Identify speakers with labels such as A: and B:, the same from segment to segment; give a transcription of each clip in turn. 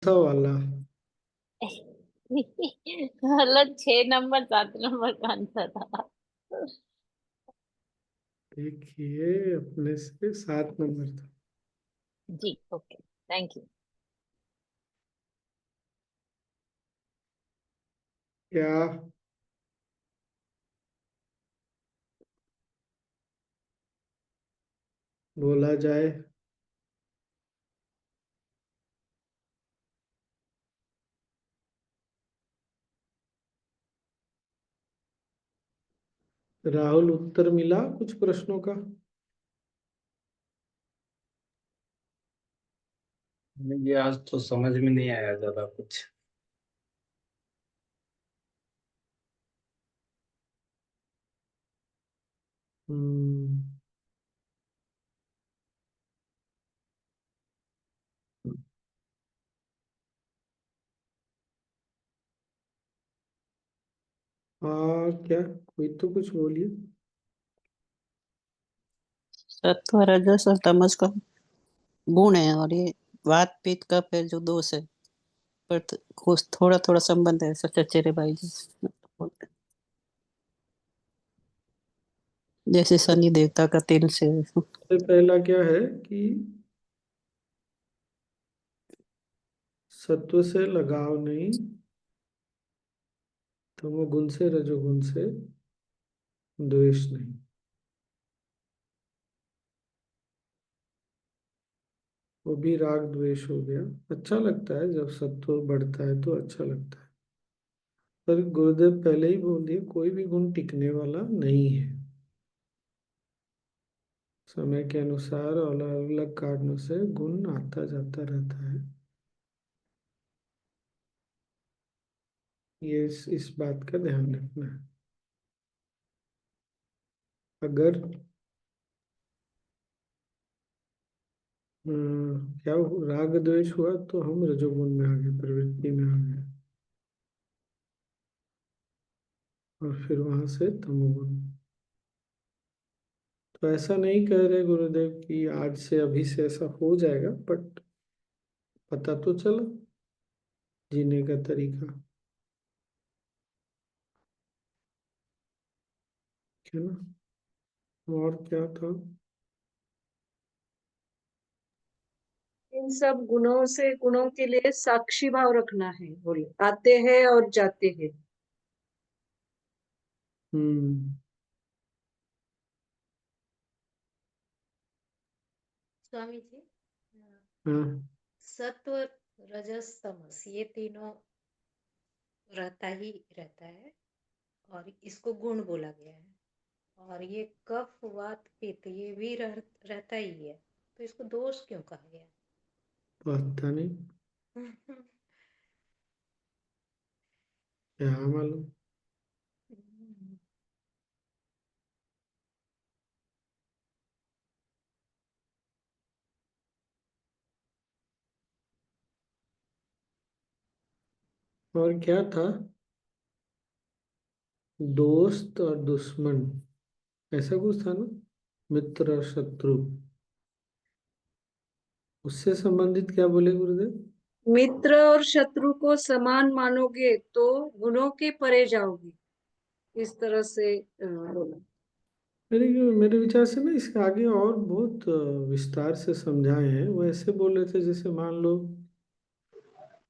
A: सा वाला।
B: गलत। 6 नंबर 7 नंबर का आंसर था।
A: देखिए अपने से 7 नंबर था।
B: जी, ओके, थैंक यू।
A: क्या बोला जाए? राहुल, उत्तर मिला कुछ प्रश्नों का?
C: ये आज तो समझ में नहीं आया ज्यादा कुछ।
A: हम्म। और क्या, कोई तो कुछ बोलिए।
D: सत्व रजस और तमस का गुण है, और ये वात पित्त कफ है जो दोष है। पर कुछ थोड़ा थोड़ा संबंध है, सच चचेरे भाई जी बोलते हैं। जैसे शनि देवता का तिल से।
A: सबसे पहला क्या है कि सत्व से लगाव नहीं, तमोगुण से रजोगुण से द्वेष नहीं। वो भी राग द्वेष हो गया। अच्छा लगता है जब सत्व बढ़ता है तो अच्छा लगता है। पर गुरुदेव पहले ही बोल दिए, कोई भी गुण टिकने वाला नहीं है। समय के अनुसार और अलग अलग कारणों से गुण आता जाता रहता है। ये इस बात का ध्यान रखना है। अगर क्या राग द्वेष हुआ तो हम रजोगुण में आ गए, प्रवृत्ति में आ गए, और फिर वहां से तमोगुण। तो ऐसा नहीं कह रहे गुरुदेव कि आज से अभी से ऐसा हो जाएगा, बट पता तो चला जीने का तरीका, है ना। और क्या था?
E: इन सब गुणों से गुणों के लिए साक्षी भाव रखना है, बोले आते हैं और जाते हैं।
A: हम्म।
F: स्वामी जी,
A: हाँ।
F: सत्व रजस तमस ये तीनों रहता ही रहता है, और इसको गुण बोला गया है। और ये कफ वात पित्त ये भी रहता ही है, तो इसको दोष क्यों कहा गया?
A: पता नहीं, क्या मालूम। और क्या था? दोस्त और दुश्मन, ऐसा कुछ था ना? मित्र और शत्रु, उससे संबंधित क्या बोले गुरुदेव?
E: मित्र और शत्रु को समान मानोगे तो गुणों के परे जाओगे, इस तरह से बोला।
A: मेरे मेरे विचार से ना इसके आगे और बहुत विस्तार से समझाए हैं। वो ऐसे बोल रहे थे जैसे मान लो,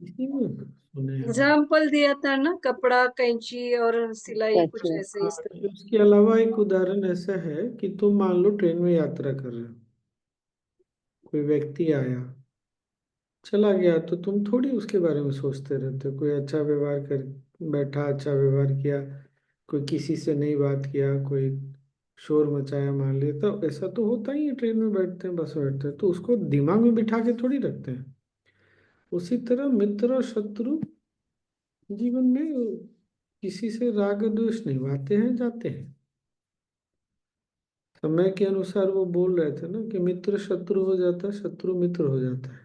A: इसी में सुने हैं।
E: एग्जाम्पल दिया था ना, कपड़ा कैंची और सिलाई, कुछ
D: अच्छा।
E: ऐसे
A: हाँ,
E: इस तरह।
A: उसके अलावा एक उदाहरण ऐसा है कि तुम मान लो ट्रेन में यात्रा कर रहे हो, कोई व्यक्ति आया चला गया, तो तुम थोड़ी उसके बारे में सोचते रहते हो। कोई अच्छा व्यवहार कर बैठा, अच्छा व्यवहार किया, कोई किसी से नहीं बात किया, कोई शोर मचाया मान लिया, तो ऐसा तो होता ही है। ट्रेन में बैठते हैं, बस बैठते हैं, तो उसको दिमाग में बिठा के थोड़ी रखते हैं। उसी तरह मित्र और शत्रु जीवन में किसी से राग द्वेष निभाते हैं, जाते हैं। समय के अनुसार वो बोल रहे थे ना कि मित्र शत्रु हो जाता है, शत्रु मित्र हो जाता है।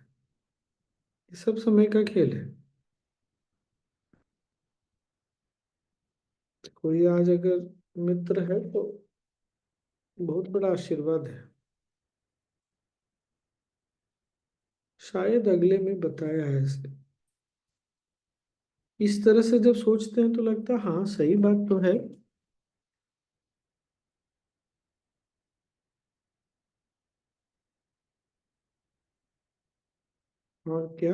A: ये सब समय का खेल है। कोई आज अगर मित्र है तो बहुत बड़ा आशीर्वाद है। शायद अगले में बताया है ऐसे। इस तरह से जब सोचते हैं तो लगता है हाँ सही बात तो है। और क्या।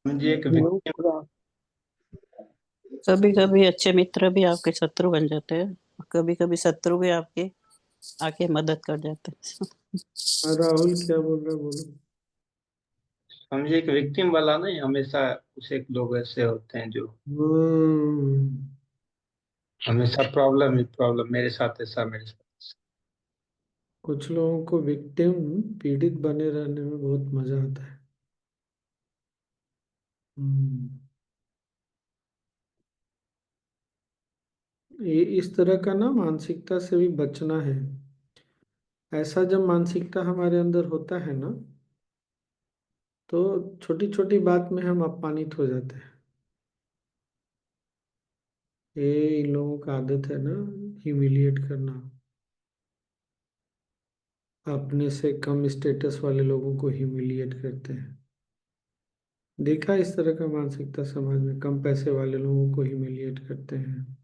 C: मुझे एक
D: लोग
C: विक्टिम
D: कभी कभी अच्छे मित्र भी आपके शत्रु बन जाते हैं, कभी कभी शत्रु भी आपके आके मदद कर जाते हैं।
A: राहुल क्या बोल रहा है, बोलो।
C: समझे, एक विक्टिम वाला नहीं, हमेशा कुछ एक लोग ऐसे होते हैं जो
A: हम्म।
C: हमेशा प्रॉब्लम ही प्रॉब्लम, मेरे साथ ऐसा, मेरे साथ ऐसा।
A: कुछ लोगों को विक्टिम पीड़ित बने रहने में बहुत मजा आता है। हम्म। ये इस तरह का ना मानसिकता से भी बचना है। ऐसा जब मानसिकता हमारे अंदर होता है ना, तो छोटी छोटी बात में हम अपमानित हो जाते हैं। ये इन लोगों का आदत है ना, ह्यूमिलिएट करना, अपने से कम स्टेटस वाले लोगों को ह्यूमिलिएट करते हैं। देखा इस तरह का मानसिकता समाज में, कम पैसे वाले लोगों को ह्यूमिलिएट करते हैं,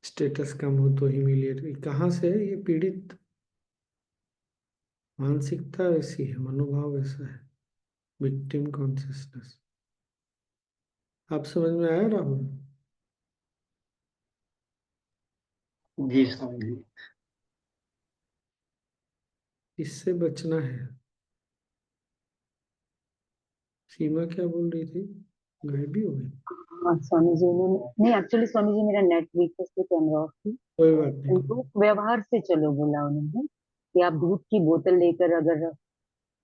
A: स्टेटस कम हो तो ह्यूमिलिएट। कहाँ से है ये पीड़ित मानसिकता? ऐसी है, मनोभाव ऐसा है, विक्टिम कॉन्शियसनेस। आप समझ में आया राहुल?
C: जी समझिए।
A: इससे बचना है। सीमा क्या बोल रही थी, गायब भी हो गई?
G: हाँ स्वामी जी ने, नहीं एक्चुअली स्वामी जी मेरा नेट वीक है इसलिए कैमरा ऑफ थी।
A: कोई बात नहीं, कोई।
G: उनको व्यवहार से चलो बोला उन्होंने कि आप दूध की बोतल लेकर अगर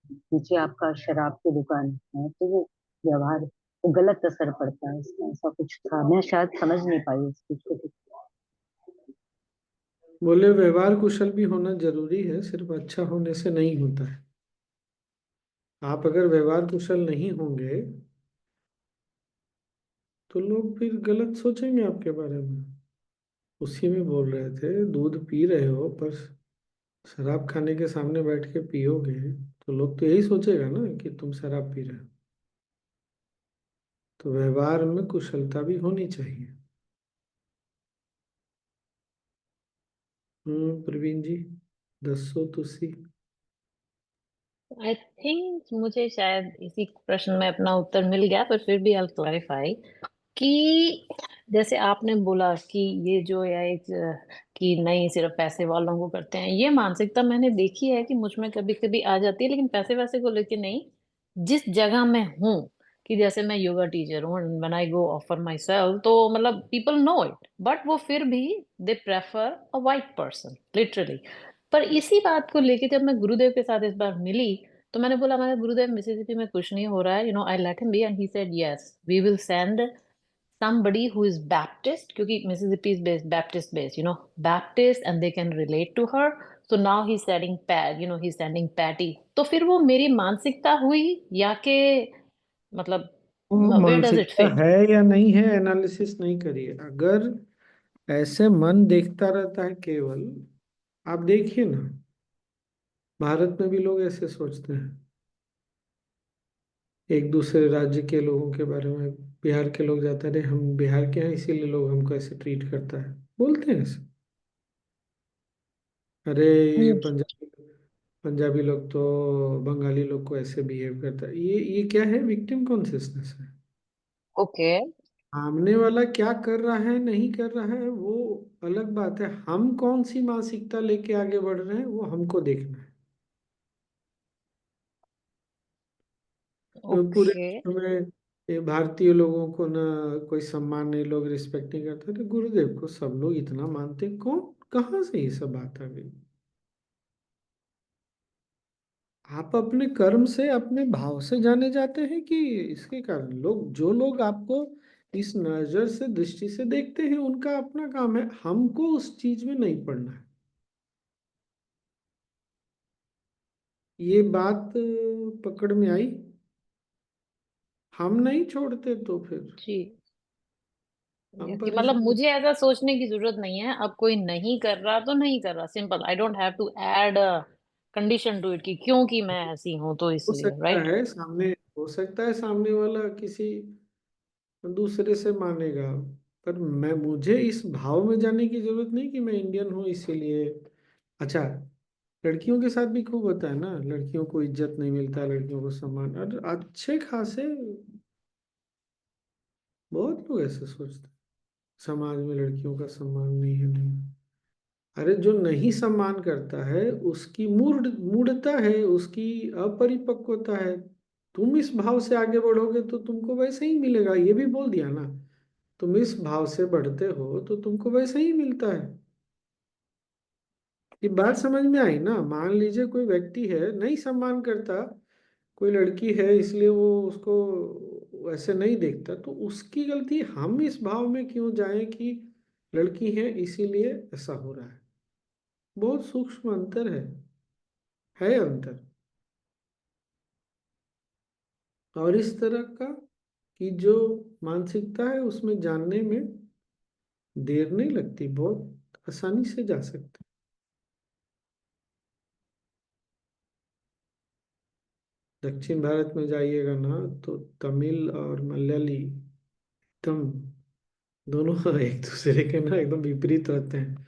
G: पीछे आपका शराब की दुकान है तो वो व्यवहार, वो गलत असर पड़ता है इसका, ऐसा कुछ था। मैं शायद समझ नहीं पाई इस चीज को।
A: बोले व्यवहार कुशल भी होना जरूरी है, सिर्फ अच्छा होने से नहीं होता है। आप अगर व्यवहार कुशल नहीं होंगे तो लोग फिर गलत सोचेंगे आपके बारे में। उसी में बोल रहे थे, दूध पी रहे हो पर शराब खाने के सामने बैठ के पियोगे तो लोग तो यही सोचेगा ना कि तुम शराब पी रहे हो। तो व्यवहार में कुशलता भी होनी चाहिए। प्रवीण जी, दसो तुसी।
B: आई थिंक मुझे शायद इसी प्रश्न में अपना उत्तर मिल गया, पर फिर भी आई क्लैरिफाई कि जैसे आपने बोला कि ये जो है एक कि नहीं सिर्फ पैसे वालों को करते हैं, ये मानसिकता मैंने देखी है कि मुझ में कभी कभी आ जाती है, लेकिन पैसे वैसे को लेके नहीं। जिस जगह मैं हूँ, कि जैसे मैं योगा टीचर हूँ, when I go offer my self, तो मतलब पीपल नो इट, बट वो फिर भी they prefer a white person literally. पर इसी बात को लेके जब मैं गुरुदेव के साथ इस बार मिली, तो मैंने बोला, मैं गुरुदेव मिसिसिपी में कुछ नहीं हो रहा है, I let him be, and he said yes we will send somebody who is Baptist, क्योंकि Mississippi is based Baptist based, Baptist, and they can relate to her. So now he's sending Pat, he's sending Patty. तो फिर वो मेरी मानसिकता हुई या के मतलब
A: वो
B: where does it
A: मानसिकता
B: fit?
A: है या नहीं है, एनालिसिस नहीं करिए। अगर ऐसे मन देखता रहता है केवल, आप देखिए ना, भारत में भी लोग ऐसे सोचते हैं एक दूसरे राज्य के लोगों के बारे में। बिहार के लोग जाते हैं, अरे हम बिहार के हैं इसीलिए लोग हमको ऐसे ट्रीट करता है, बोलते हैं ऐसे। अरे ये पंजाबी पंजाबी लोग तो बंगाली लोग को ऐसे बिहेव करता है। ये क्या है, विक्टिम कॉन्शियसनेस है।
B: ओके।
A: सामने वाला क्या कर रहा है नहीं कर रहा है वो अलग बात है, हम कौन सी मानसिकता लेके आगे बढ़ रहे हैं वो हमको देखना है। तो पूरे
B: ओके।
A: विश्व में ये भारतीय लोगों को ना कोई सम्मान नहीं, लोग रिस्पेक्ट नहीं करते, तो गुरुदेव को सब लोग इतना मानते, कौन कहाँ से ये सब बात आ गई? आप अपने कर्म से अपने भाव से जाने जाते हैं कि इसके कारण लोग, जो लोग आपको इस नजर से दृष्टि से देखते हैं उनका अपना काम है, हमको उस चीज में नहीं पड़ना है। ये बात पकड़ में आई? हम नहीं छोड़ते तो फिर
B: जी।
A: हम
B: कि मतलब
A: परेशान।
B: मुझे ऐसा सोचने की जरूरत नहीं है, अब कोई नहीं कर रहा तो नहीं कर रहा, simple. I don't have to add condition to it कि क्योंकि मैं ऐसी हूं तो
A: हो
B: इसलिए,
A: सकता
B: राइट?
A: है सामने हो सकता है सामने वाला किसी दूसरे से मानेगा, पर मुझे इस भाव में जाने की जरूरत नहीं कि मैं इंडियन हूँ इसीलिए। अच्छा, लड़कियों के साथ भी खूब होता है ना, लड़कियों को इज्जत नहीं मिलता, लड़कियों को सम्मान, और अच्छे खासे बहुत लोग ऐसे सोचते हैं, समाज में लड़कियों का सम्मान नहीं है, नहीं। अरे जो नहीं सम्मान करता है उसकी मूढ़ता है, उसकी अपरिपक्वता है। तुम इस भाव से आगे बढ़ोगे तो तुमको वैसे ही मिलेगा, ये भी बोल दिया ना। तुम इस भाव से बढ़ते हो तो तुमको वैसे ही मिलता है। ये बात समझ में आई ना? मान लीजिए कोई व्यक्ति है नहीं सम्मान करता, कोई लड़की है इसलिए वो उसको वैसे नहीं देखता, तो उसकी गलती। हम इस भाव में क्यों जाएं कि लड़की है इसीलिए ऐसा हो रहा है? बहुत सूक्ष्म अंतर है अंतर। और इस तरह का कि जो मानसिकता है उसमें जानने में देर नहीं लगती, बहुत आसानी से जा सकते हैं। दक्षिण भारत में जाइएगा ना तो तमिल और मलयाली एकदम दोनों एक दूसरे के ना एकदम विपरीत रहते हैं।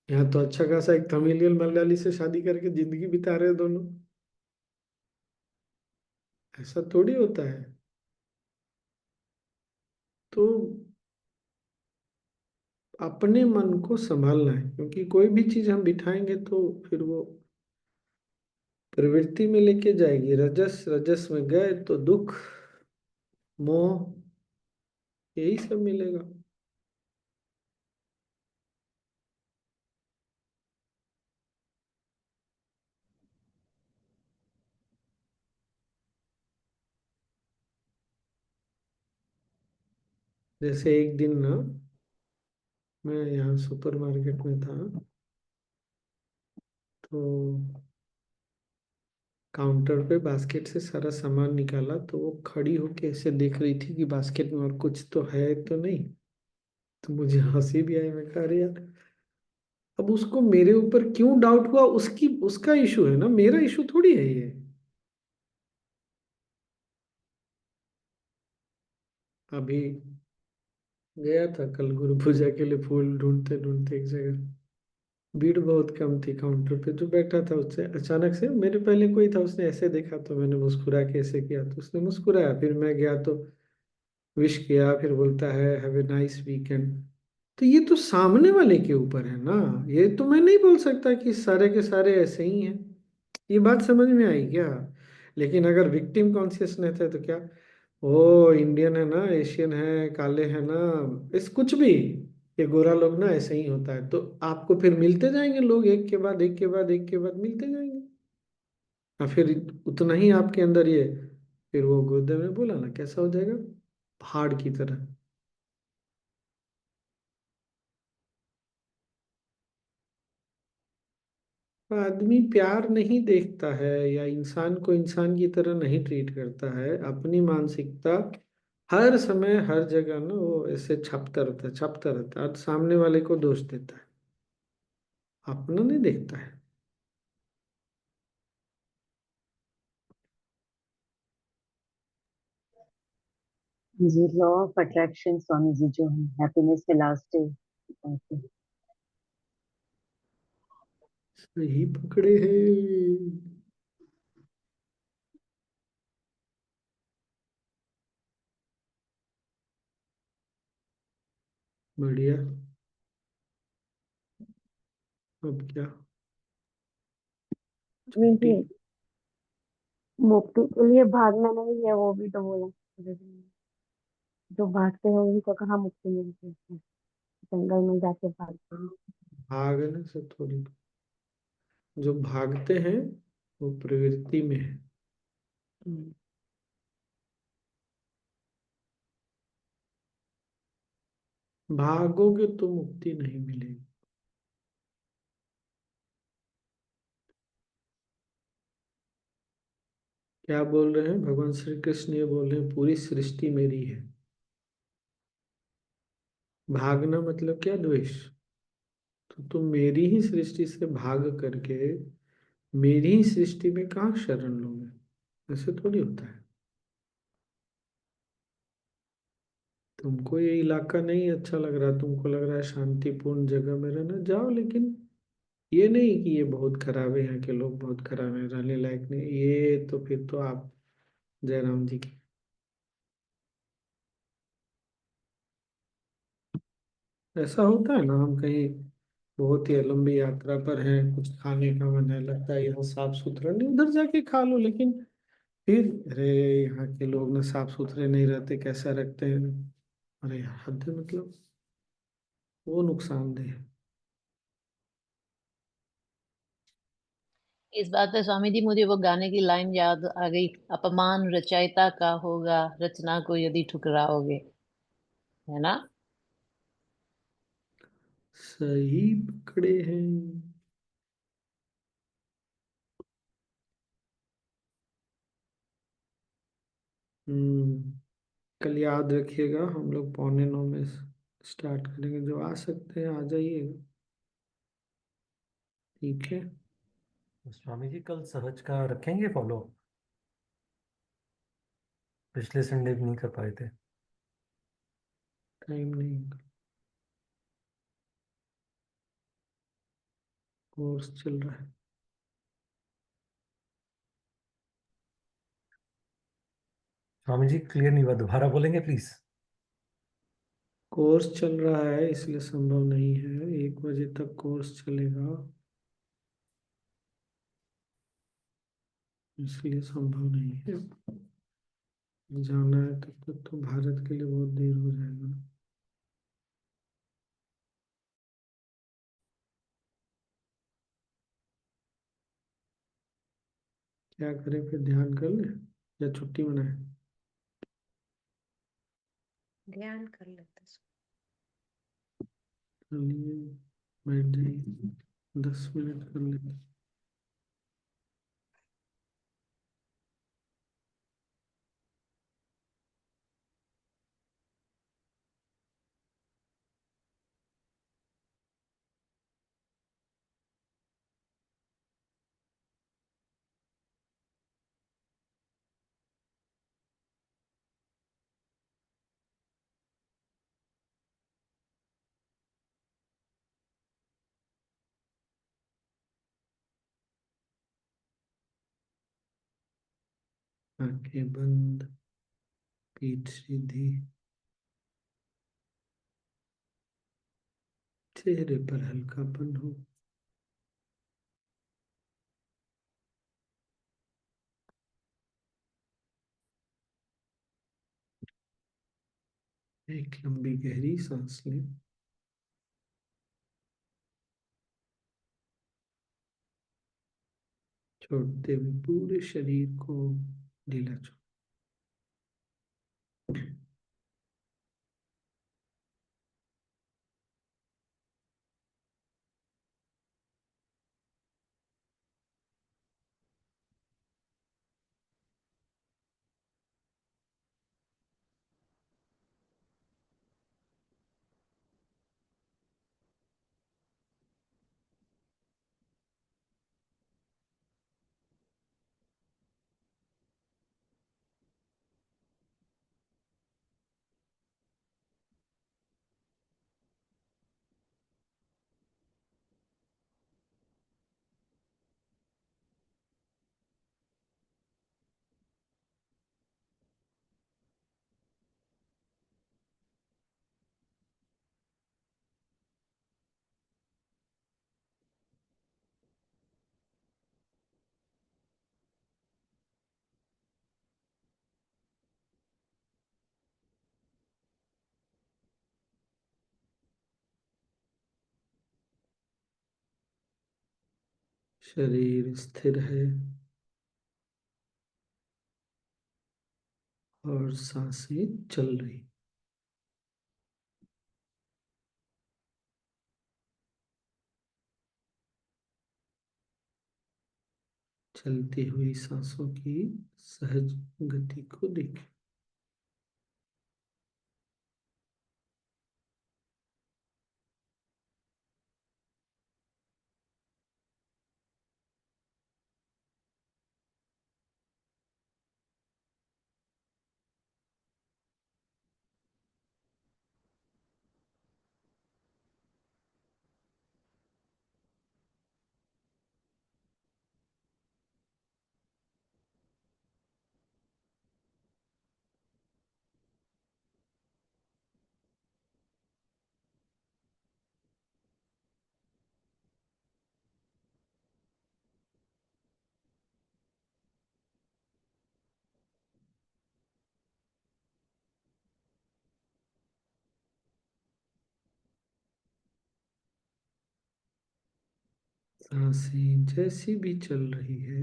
A: यहाँ तो अच्छा खासा एक तमिलियन मलयाली से शादी करके जिंदगी बिता रहे हैं दोनों। ऐसा थोड़ी होता है। तो अपने मन को संभालना है, क्योंकि कोई भी चीज हम बिठाएंगे तो फिर वो प्रवृत्ति में लेके जाएगी। रजस रजस में गए तो दुख, मोह, यही सब मिलेगा। जैसे एक दिन ना मैं यहाँ सुपरमार्केट में था, तो काउंटर पे बास्केट से सारा सामान निकाला, तो वो खड़ी होके ऐसे देख रही थी कि बास्केट में और कुछ तो है तो नहीं। तो मुझे हंसी भी आई, मैं कहा अरे यार, अब उसको मेरे ऊपर क्यों डाउट हुआ? उसकी उसका इशू है ना, मेरा इशू थोड़ी है ये। अभी गया था कल गुरु पूजा के लिए, फूल ढूंढते ढूंढते एक जगह, भीड़ बहुत कम थी, काउंटर पे जो बैठा था उससे अचानक से मेरे पहले कोई था, उसने ऐसे देखा तो मैंने मुस्कुरा के ऐसे किया तो उसने मुस्कुराया, फिर मैं गया तो विश किया, फिर बोलता है हैव ए नाइस वीकेंड। तो ये तो सामने वाले के ऊपर है ना, ये तो मैं नहीं बोल सकता कि सारे के सारे ऐसे ही हैं। ये बात समझ में आई क्या? लेकिन अगर विक्टिम कॉन्शियसनेस है तो क्या, ओ इंडियन है ना, एशियन है, काले है ना, इस कुछ भी, ये गोरा लोग ना ऐसे ही होता है, तो आपको फिर मिलते जाएंगे लोग, एक के बाद एक के बाद एक के बाद मिलते जाएंगे। और फिर उतना ही आपके अंदर ये, फिर वो गुरुदेव ने बोला ना कैसा हो जाएगा, पहाड़ की तरह। आदमी प्यार नहीं देखता है या इंसान को इंसान की तरह नहीं ट्रीट करता है, अपनी मानसिकता हर समय हर जगह ना वो ऐसे छपता रहता है और सामने वाले को दोष देता है, अपना नहीं देखता है।
G: जी, law of attraction Swami ji जो है, हैप्पीनेस के लास्ट डे।
A: सही पकड़े हैं। बढ़िया। अब क्या? छुट्टी।
H: देखिए, मुक्ति के लिए भागना नहीं है, वो भी तो बोला। जो भागते हैं उनको कहाँ मुक्ति मिलती है, जंगल में जाके भागते हैं।
A: भागने से थोड़ी, जो भागते हैं वो प्रवृत्ति में है।
H: हम्म।
A: भागोगे तो मुक्ति नहीं मिलेगी। क्या बोल रहे हैं भगवान श्री कृष्ण? ये बोल रहे हैं पूरी सृष्टि मेरी है। भागना मतलब क्या? द्वेष। तो तुम मेरी ही सृष्टि से भाग करके मेरी ही सृष्टि में कहाँ शरण लोगे? ऐसे थोड़ी होता है। तुमको ये इलाका नहीं अच्छा लग रहा, तुमको लग रहा है शांतिपूर्ण जगह में रहना, जाओ। लेकिन ये नहीं कि ये बहुत खराब है, यहाँ के लोग बहुत खराब है, रहने लायक नहीं, ये तो फिर तो आप जयराम जी की। ऐसा होता है ना, हम कहीं बहुत ही लंबी यात्रा पर हैं, कुछ खाने का मन है, लगता है यहाँ साफ सुथरा नहीं, उधर जाके खा लो। लेकिन फिर अरे यहाँ के लोग ना साफ सुथरे नहीं रहते, कैसा रखते हैं, अरे यार हद है, मतलब वो नुकसानदेह है।
B: इस बात पे स्वामी जी मुझे वो गाने की लाइन याद आ गई, अपमान रचयिता का होगा, रचना को यदि ठुकराओगे, है ना।
A: सही पकड़े हैं। हम्म। कल याद रखिएगा, हम लोग 8:45 में स्टार्ट करेंगे, जो आ सकते हैं आ जाइएगा, ठीक है।
I: स्वामी जी कल सहज का रखेंगे फॉलो? पिछले संडे भी नहीं कर पाए थे।
A: टाइम नहीं, कोर्स चल रहा है।
I: स्वामी जी क्लियर नहीं हुआ, दोबारा बोलेंगे प्लीज।
A: कोर्स चल रहा है इसलिए संभव नहीं है, 1 बजे तक कोर्स चलेगा, इसलिए संभव नहीं है। जाना है तब तक तो भारत के लिए बहुत देर हो जाएगा ना। क्या करें फिर, ध्यान कर ले या छुट्टी मनाए?
F: ध्यान कर लेते हैं।
A: चलिए बैठ जाइए, 10 मिनट कर लेते हैं। आंखें बंद, पीठ सीधी, चेहरे पर हल्कापन हो। एक लंबी गहरी सांस लें, छोड़ते हुए पूरे शरीर को ढीला छोड़। शरीर स्थिर है और सांसें चल रही। चलती हुई सांसों की सहज गति को देखें। सांसें जैसी भी चल रही है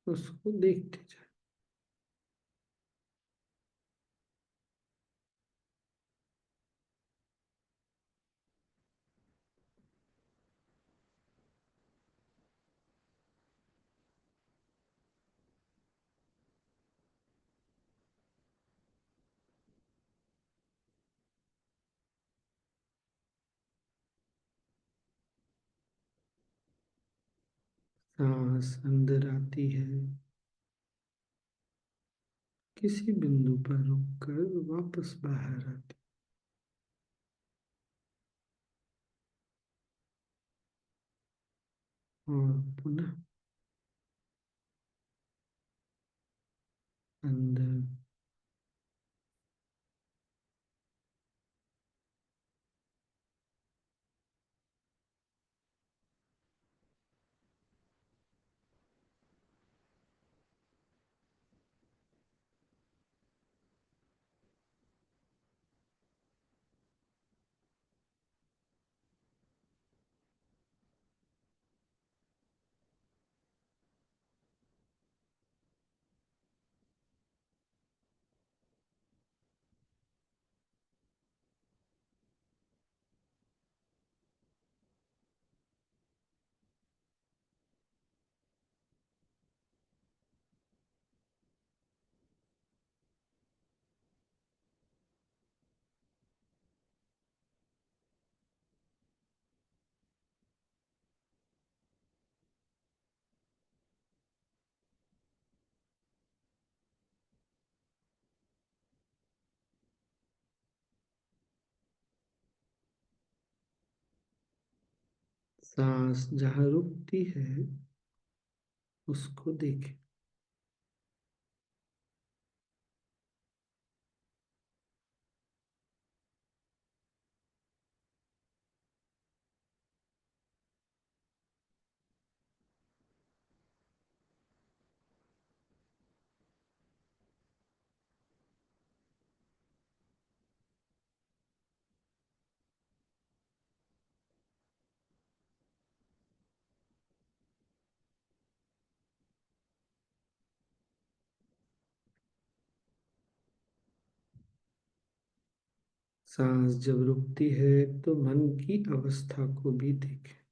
A: उसको देखते जाए। सांस अंदर आती है, किसी बिंदु पर रुककर वापस बाहर आती और पुनः अंदर। सांस जहाँ रुकती है उसको देखें। सांस जब रुकती है तो मन की अवस्था को भी देखें।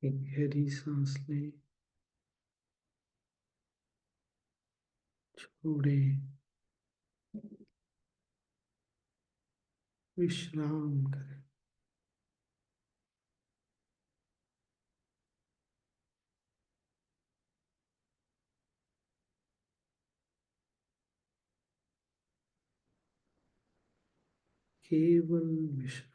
A: एक गहरी सांस लें, छोड़ें, विश्राम करें। केवल विश्राम।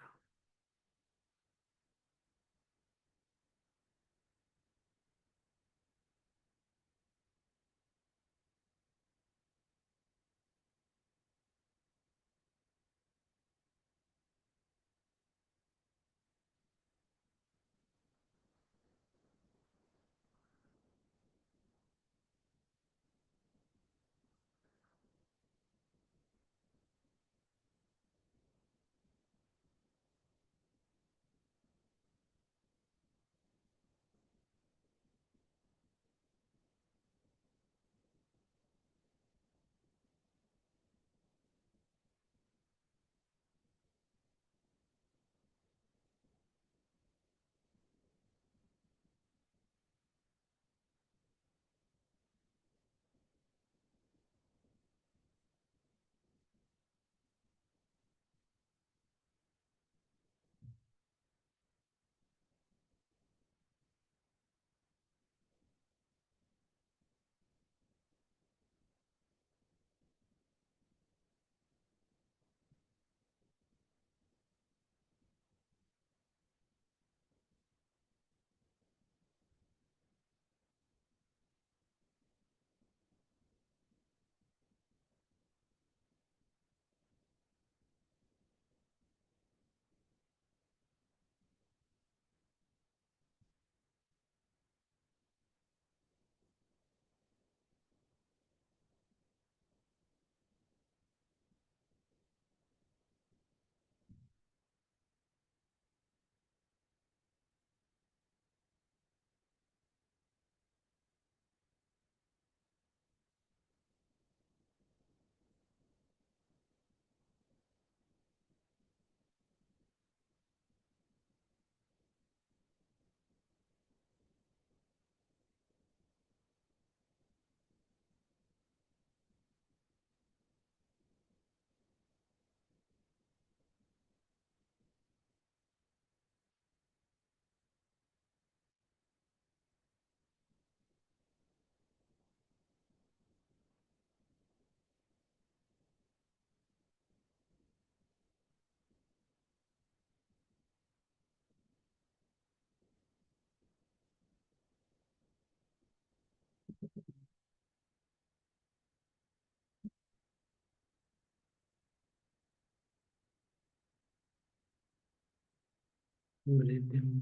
A: ब्रीथ इन,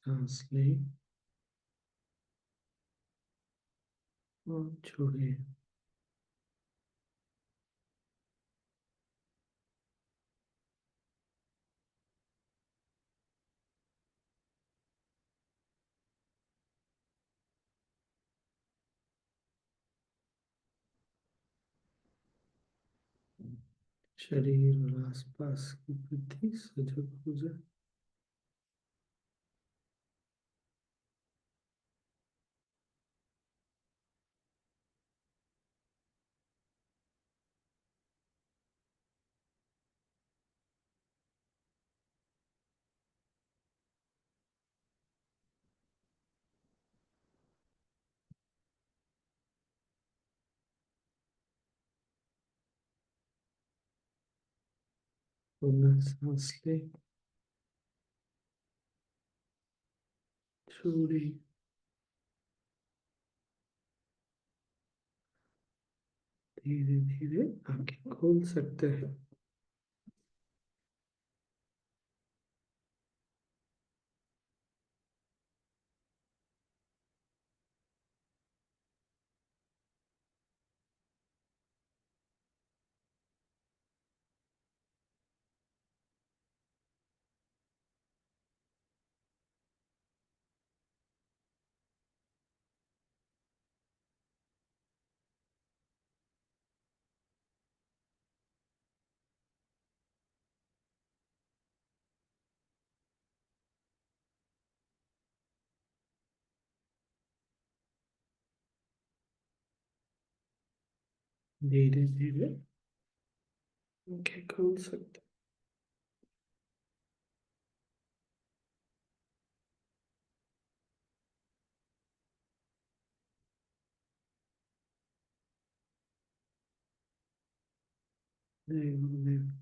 A: सांस लें और छोड़िए। शरीर और आसपास की प्रति सजग हो जाए। पुनः सांस ले, छोड़िए। धीरे धीरे आंखें खोल सकते हैं। धीरे धीरे आंखें खोल सकते हैं। जय गुरुदेव।